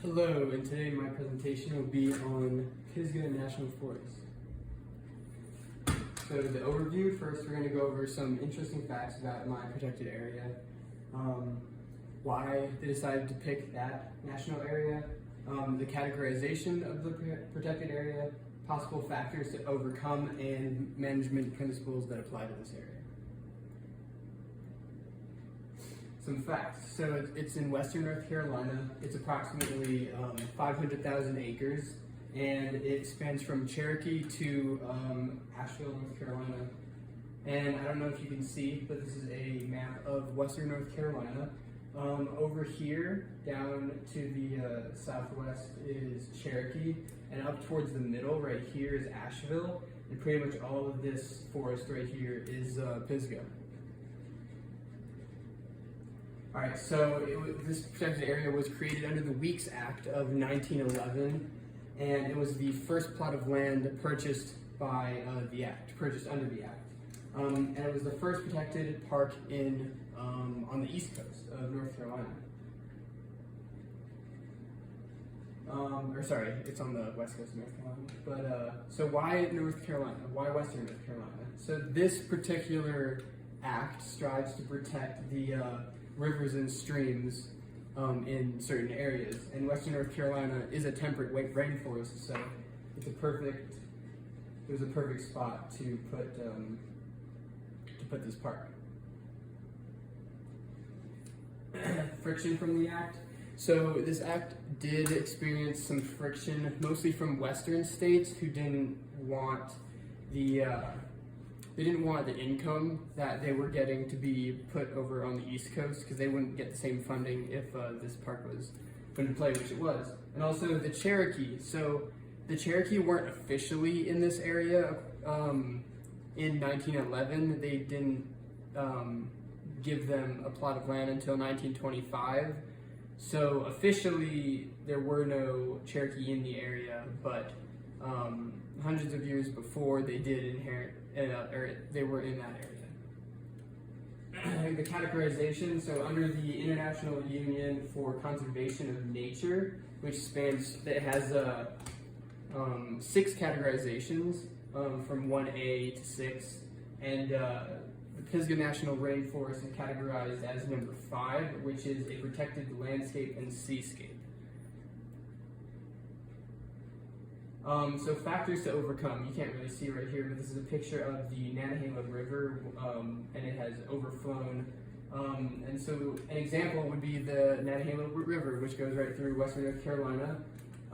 Hello, and today my presentation will be on Pisgah National Forest. So the overview, first we're going to go over some interesting facts about my protected area, why they decided to pick that national area, the categorization of the protected area, possible factors to overcome, and management principles that apply to this area. Some facts. So it's in western North Carolina. It's approximately 500,000 acres, and it spans from Cherokee to Asheville, North Carolina. And I don't know if you can see, but this is a map of western North Carolina. Over here, down to the southwest is Cherokee, and up towards the middle, right here, is Asheville. And pretty much all of this forest right here is Pisgah. Alright, so this protected area was created under the Weeks Act of 1911, and it was the first plot of land purchased by the Act, purchased under the Act. And it was the first protected park on the east coast of North Carolina. Sorry, it's on the west coast of North Carolina. But, so why North Carolina? Why western North Carolina? So this particular act strives to protect the rivers and streams in certain areas, and western North Carolina is a temperate rainforest, so it was a perfect spot to put this park. Friction from the act. So this act did experience some friction, mostly from western states who didn't want the income that they were getting to be put over on the East Coast, because they wouldn't get the same funding if this park was put into play, which it was. And also the Cherokee. So the Cherokee weren't officially in this area in 1911. They didn't give them a plot of land until 1925. So officially there were no Cherokee in the area, but hundreds of years before they did inherit, or they were in that area. The categorization, so under the International Union for Conservation of Nature, which it has 6 categorizations from 1A to 6, and the Pisgah National Rainforest is categorized as number 5, which is a protected landscape and seascape. So factors to overcome. You can't really see right here, but this is a picture of the Nantahala River, and it has overflown. And so an example would be the Nantahala River, which goes right through western North Carolina.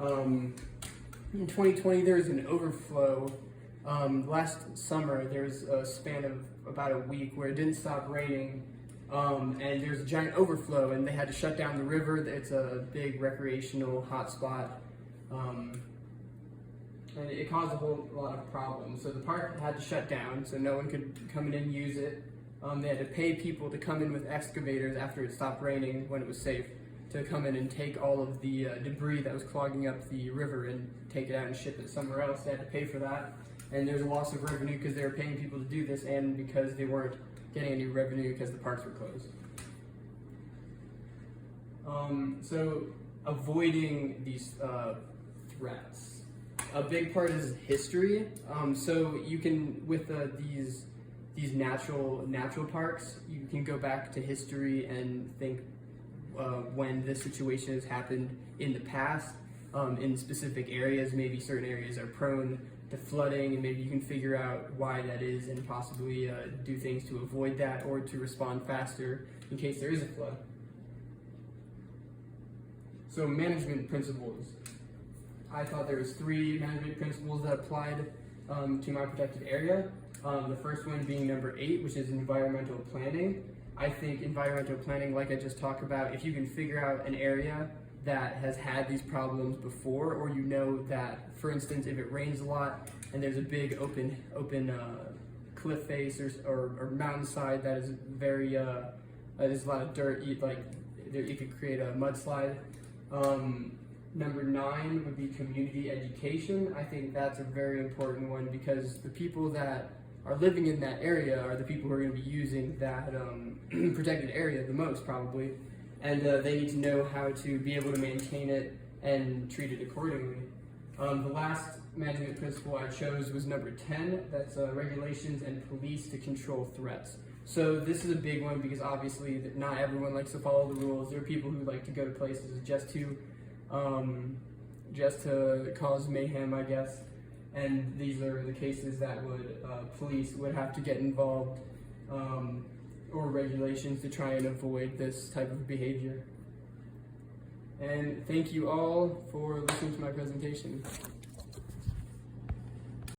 In 2020, there was an overflow. Last summer, there was a span of about a week where it didn't stop raining, and there's a giant overflow, and they had to shut down the river. It's a big recreational hotspot. And it caused a whole lot of problems. So the park had to shut down, so no one could come in and use it. They had to pay people to come in with excavators after it stopped raining, when it was safe, to come in and take all of the debris that was clogging up the river and take it out and ship it somewhere else. They had to pay for that. And there's a loss of revenue because they were paying people to do this, and because they weren't getting any revenue because the parks were closed. So avoiding these threats. A big part is history. So you can, with these natural parks, you can go back to history and think when this situation has happened in the past in specific areas. Maybe certain areas are prone to flooding, and maybe you can figure out why that is and possibly do things to avoid that or to respond faster in case there is a flood. So management principles. I thought there was 3 management principles that applied to my protected area. The first one being number 8, which is environmental planning. I think environmental planning, like I just talked about, if you can figure out an area that has had these problems before, or you know that, for instance, if it rains a lot and there's a big open cliff face or mountainside that is very, there's a lot of dirt, you could create a mudslide. Number 9 would be community education. I think that's a very important one, because the people that are living in that area are the people who are going to be using that protected area the most, probably. And they need to know how to be able to maintain it and treated accordingly. The last management principle I chose was number 10, that's regulations and police to control threats. So this is a big one because obviously not everyone likes to follow the rules. There are people who like to go to places just to cause mayhem, I guess. And these are the cases that police would have to get involved, or regulations to try and avoid this type of behavior. And thank you all for listening to my presentation.